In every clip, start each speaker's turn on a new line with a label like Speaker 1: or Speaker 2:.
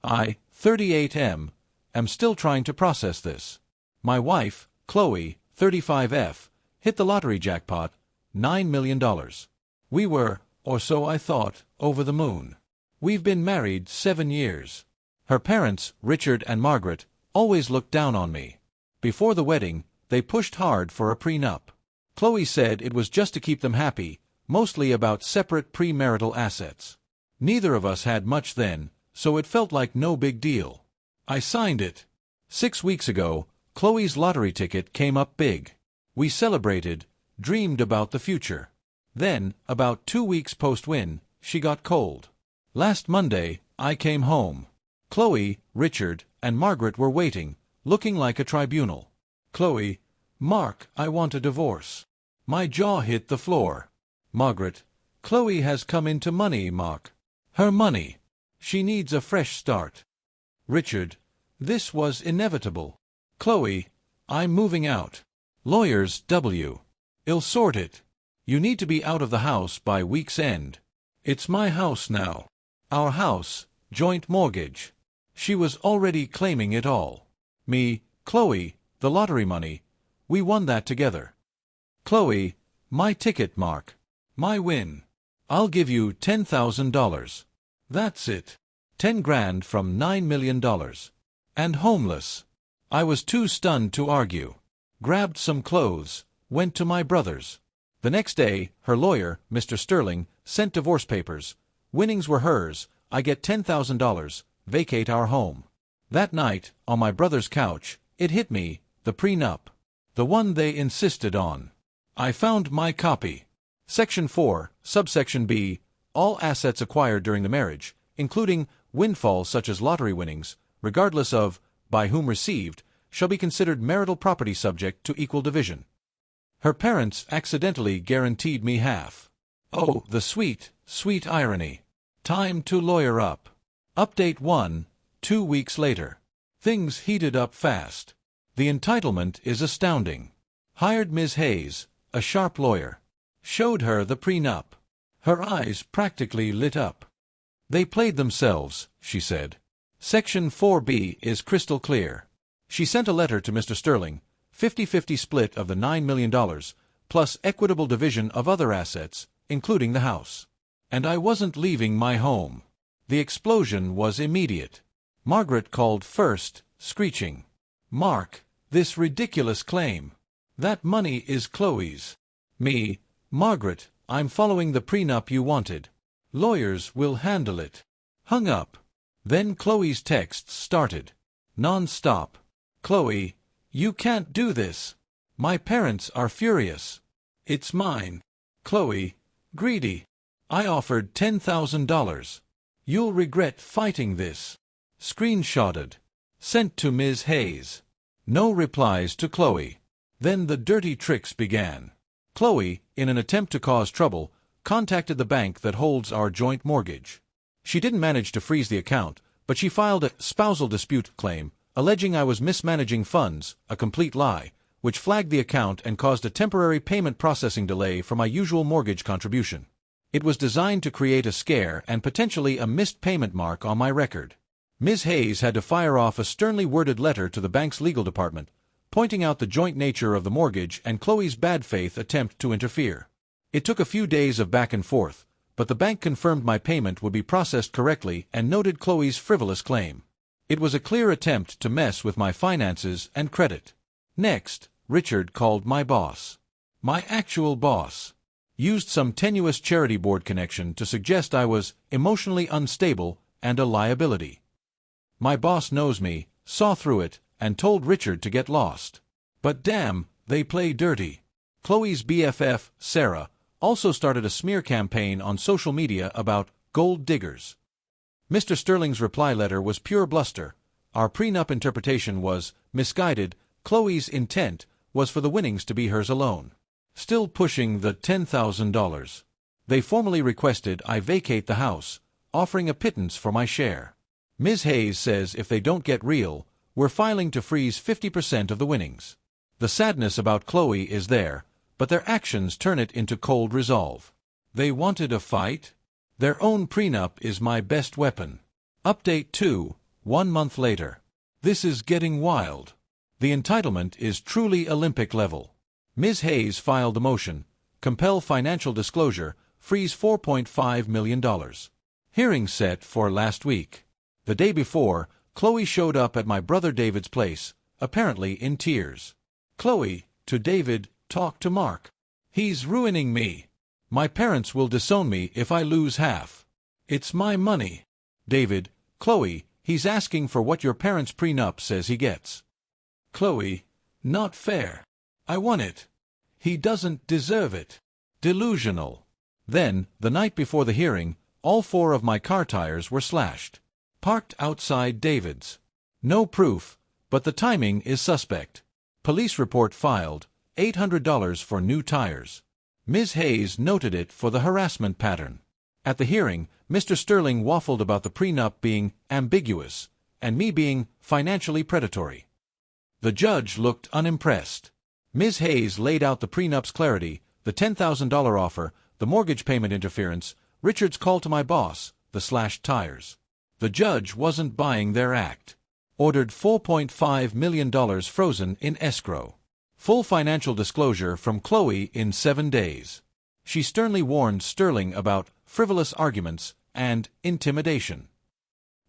Speaker 1: I, 38M, am still trying to process this. My wife, Qley, 35F, hit the lottery jackpot, $9 million. We were, or so I thought, over the moon. We've been married 7 years. Her parents, Richard and Margaret, always looked down on me. Before the wedding, they pushed hard for a prenup. Qley said it was just to keep them happy, mostly about separate premarital assets. Neither of us had much then, so it felt like no big deal. I signed it. 6 weeks ago, Qley's lottery ticket came up big. We celebrated, dreamed about the future. Then, about 2 weeks post-win, she got cold. Last Monday, I came home. Qley, Richard, and Margaret were waiting, looking like a tribunal. Qley: Mark, I want a divorce. My jaw hit the floor. Margaret: Qley has come into money, Mark. Her money. She needs a fresh start. Richard: This was inevitable. Qley: I'm moving out. Lawyers: I'll sort it. You need to be out of the house by week's end. It's my house now. Our house, joint mortgage. She was already claiming it all. Me, Qley, the lottery money. We won that together. Qley: My ticket, Mark. My win. I'll give you $10,000. That's it. 10 grand from $9 million. And homeless. I was too stunned to argue. Grabbed some clothes, went to my brother's. The next day, her lawyer, Mr. Sterling, sent divorce papers. Winnings were hers. I get $10,000, vacate our home. That night, on my brother's couch, it hit me, the prenup. The one they insisted on. I found my copy. Section 4, subsection B, all assets acquired during the marriage, including windfalls such as lottery winnings, regardless of by whom received, shall be considered marital property subject to equal division. Her parents accidentally guaranteed me half. Oh, the sweet, sweet irony. Time to lawyer up. Update 1, 2 weeks later. Things heated up fast. The entitlement is astounding. Hired Ms. Hayes, a sharp lawyer. Showed her the prenup. Her eyes practically lit up. They played themselves, she said. Section 4B is crystal clear. She sent a letter to Mr. Sterling, 50-50 split of the $9 million, plus equitable division of other assets, including the house. And I wasn't leaving my home. The explosion was immediate. Margaret called first, screeching. Mark, this ridiculous claim. That money is Qley's. Me: Margaret, I'm following the prenup you wanted. Lawyers will handle it. Hung up. Then Qley's texts started. Non-stop. Qley: You can't do this. My parents are furious. It's mine. Qley: Greedy. I offered $10,000. You'll regret fighting this. Screenshotted. Sent to Ms. Hayes. No replies to Qley. Then the dirty tricks began. Qley, in an attempt to cause trouble, contacted the bank that holds our joint mortgage. She didn't manage to freeze the account, but she filed a spousal dispute claim, alleging I was mismanaging funds, a complete lie, which flagged the account and caused a temporary payment processing delay for my usual mortgage contribution. It was designed to create a scare and potentially a missed payment mark on my record. Ms. Hayes had to fire off a sternly worded letter to the bank's legal department, pointing out the joint nature of the mortgage and Qley's bad faith attempt to interfere. It took a few days of back and forth, but the bank confirmed my payment would be processed correctly and noted Qley's frivolous claim. It was a clear attempt to mess with my finances and credit. Next, Richard called my boss. My actual boss. Used some tenuous charity board connection to suggest I was emotionally unstable and a liability. My boss knows me, saw through it, and told Richard to get lost. But damn, they play dirty. Qley's BFF, Sarah, also started a smear campaign on social media about gold diggers. Mr. Sterling's reply letter was pure bluster. Our prenup interpretation was misguided. Qley's intent was for the winnings to be hers alone. Still pushing the $10,000. They formally requested I vacate the house, offering a pittance for my share. Ms. Hayes says if they don't get real, we're filing to freeze 50% of the winnings. The sadness about Qley is there, but their actions turn it into cold resolve. They wanted a fight? Their own prenup is my best weapon. Update 2, 1 month later. This is getting wild. The entitlement is truly Olympic level. Ms. Hayes filed the motion, compel financial disclosure, freeze $4.5 million. Hearing set for last week. The day before, Qley showed up at my brother David's place, apparently in tears. Qley, to David, talk to Mark. He's ruining me. My parents will disown me if I lose half. It's my money. David, Qley, he's asking for what your parents' prenup says he gets. Qley, not fair. I want it. He doesn't deserve it. Delusional. Then, the night before the hearing, all 4 of my car tires were slashed. Parked outside David's. No proof, but the timing is suspect. Police report filed, $800 for new tires. Ms. Hayes noted it for the harassment pattern. At the hearing, Mr. Sterling waffled about the prenup being ambiguous, and me being financially predatory. The judge looked unimpressed. Ms. Hayes laid out the prenup's clarity, the $10,000 offer, the mortgage payment interference, Richard's call to my boss, the slashed tires. The judge wasn't buying their act. Ordered $4.5 million frozen in escrow. Full financial disclosure from Qley in 7 days. She sternly warned Sterling about frivolous arguments and intimidation.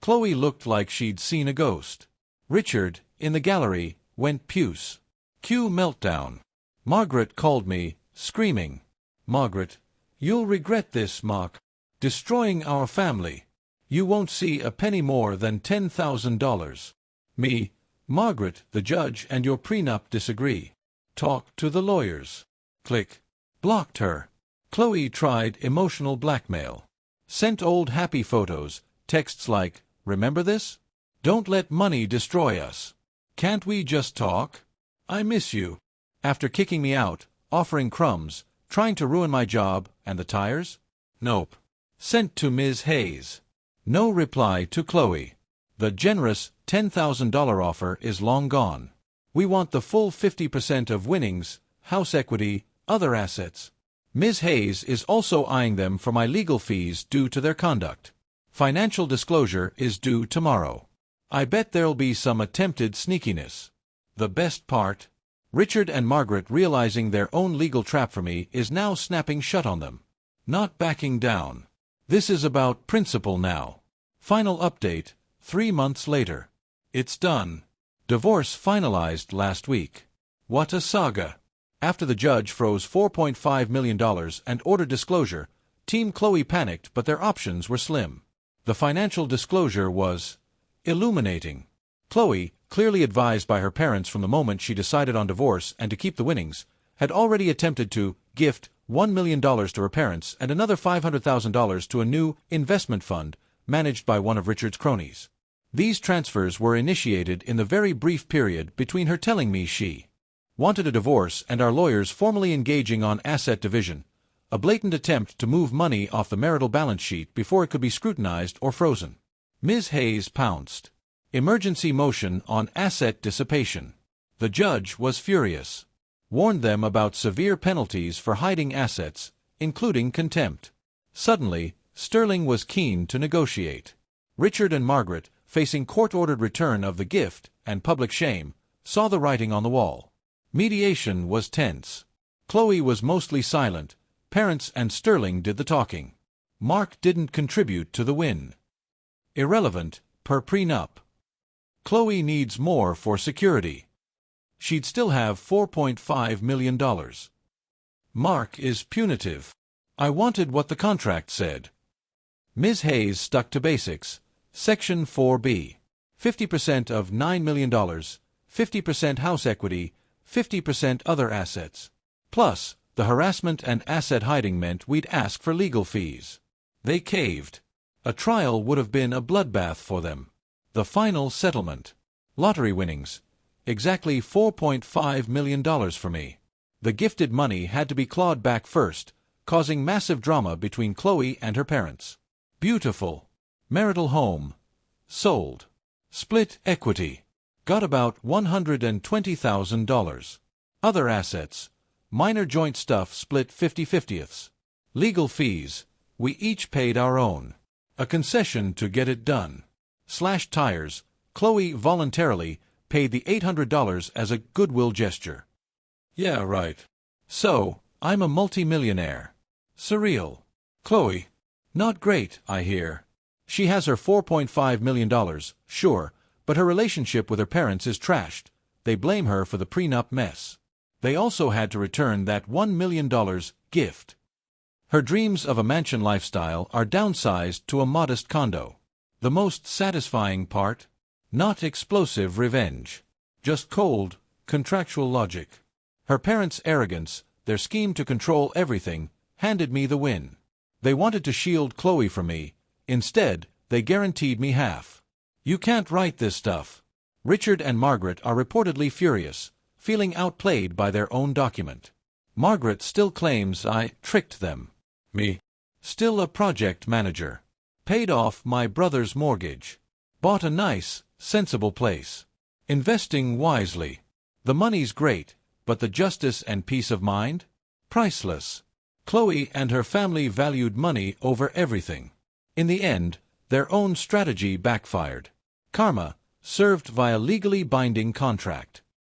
Speaker 1: Qley looked like she'd seen a ghost. Richard, in the gallery, went puce. Cue meltdown. Margaret called me, screaming. Margaret, you'll regret this, Mark. Destroying our family. You won't see a penny more than $10,000. Me, Margaret, the judge and your prenup disagree. Talk to the lawyers. Click. Blocked her. Qley tried emotional blackmail. Sent old happy photos, texts like, remember this? Don't let money destroy us. Can't we just talk? I miss you. After kicking me out, offering crumbs, trying to ruin my job and the tires? Nope. Sent to Ms. Hayes. No reply to Qley. The generous $10,000 offer is long gone. We want the full 50% of winnings, house equity, other assets. Ms. Hayes is also eyeing them for my legal fees due to their conduct. Financial disclosure is due tomorrow. I bet there'll be some attempted sneakiness. The best part? Richard and Margaret, realizing their own legal trap for me, is now snapping shut on them. Not backing down. This is about principle now. Final update, 3 months later. It's done. Divorce finalized last week. What a saga. After the judge froze $4.5 million and ordered disclosure, Team Qley panicked, but their options were slim. The financial disclosure was illuminating. Qley, clearly advised by her parents from the moment she decided on divorce and to keep the winnings, had already attempted to gift $1 million to her parents and another $500,000 to a new investment fund managed by one of Richard's cronies. These transfers were initiated in the very brief period between her telling me she wanted a divorce and our lawyers formally engaging on asset division, a blatant attempt to move money off the marital balance sheet before it could be scrutinized or frozen. Ms. Hayes pounced. Emergency motion on asset dissipation. The judge was furious. Warned them about severe penalties for hiding assets, including contempt. Suddenly, Sterling was keen to negotiate. Richard and Margaret, facing court-ordered return of the gift and public shame, saw the writing on the wall. Mediation was tense. Qley was mostly silent. Parents and Sterling did the talking. Mark didn't contribute to the win. Irrelevant, per prenup. Qley needs more for security. She'd still have $4.5 million. Mark is punitive. I wanted what the contract said. Ms. Hayes stuck to basics. Section 4B. 50% of $9 million, 50% house equity, 50% other assets. Plus, the harassment and asset hiding meant we'd ask for legal fees. They caved. A trial would have been a bloodbath for them. The final settlement. Lottery winnings. Exactly $4.5 million for me. The gifted money had to be clawed back first, causing massive drama between Qley and her parents. Beautiful. Marital home. Sold. Split equity. Got about $120,000. Other assets. Minor joint stuff split 50/50ths. Legal fees. We each paid our own. A concession to get it done. slashed tires. Qley voluntarily paid the $800 as a goodwill gesture. Yeah, right. So, I'm a multimillionaire. Surreal. Qley. Not great, I hear. She has her $4.5 million, sure, but her relationship with her parents is trashed. They blame her for the prenup mess. They also had to return that $1 million gift. Her dreams of a mansion lifestyle are downsized to a modest condo. The most satisfying part? Not explosive revenge. Just cold, contractual logic. Her parents' arrogance, their scheme to control everything, handed me the win. They wanted to shield Qley from me. Instead, they guaranteed me half. You can't write this stuff. Richard and Margaret are reportedly furious, feeling outplayed by their own document. Margaret still claims I tricked them. Me. Still a project manager. Paid off my brother's mortgage. Bought a nice, sensible place. Investing wisely. The money's great, but the justice and peace of mind? Priceless. Qley and her family valued money over everything. In the end, their own strategy backfired. Karma, served via legally binding contract.